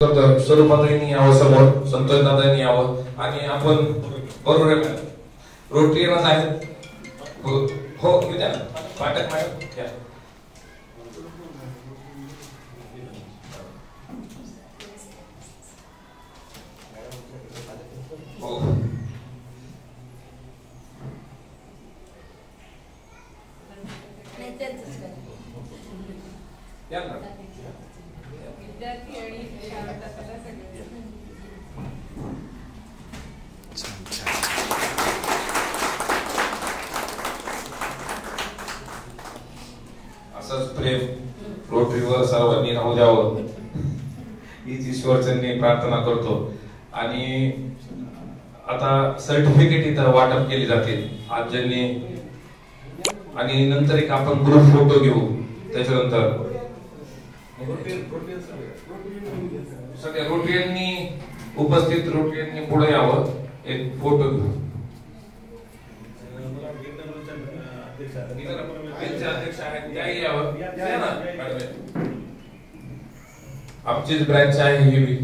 स्वरूपाताईंनी यावं समोर, संतोष दादांनी यावं आणि आपण बरोबर आहे रोटरीयनच आहेत. हो द्या पाठक मॅडम घ्या. हो या ना विद्यार्थी आणि असंच प्रेम रोटरीवर सर्वांनी राहू द्यावं हीच ईश्वरचरणी प्रार्थना करतो. आणि आता सर्टिफिकेट इथं वाटप केली जातील आज ज्यांनी, आणि नंतर एक आपण ग्रुप फोटो घेऊ. त्याच्यानंतर सगळ्या रोटरीयांनी उपस्थित रोटरीयांनी पुढे यावं, एक फोटो घेऊ. अध्यक्ष आहेत त्याही यावं. आमचीच ब्रँच आहे ही.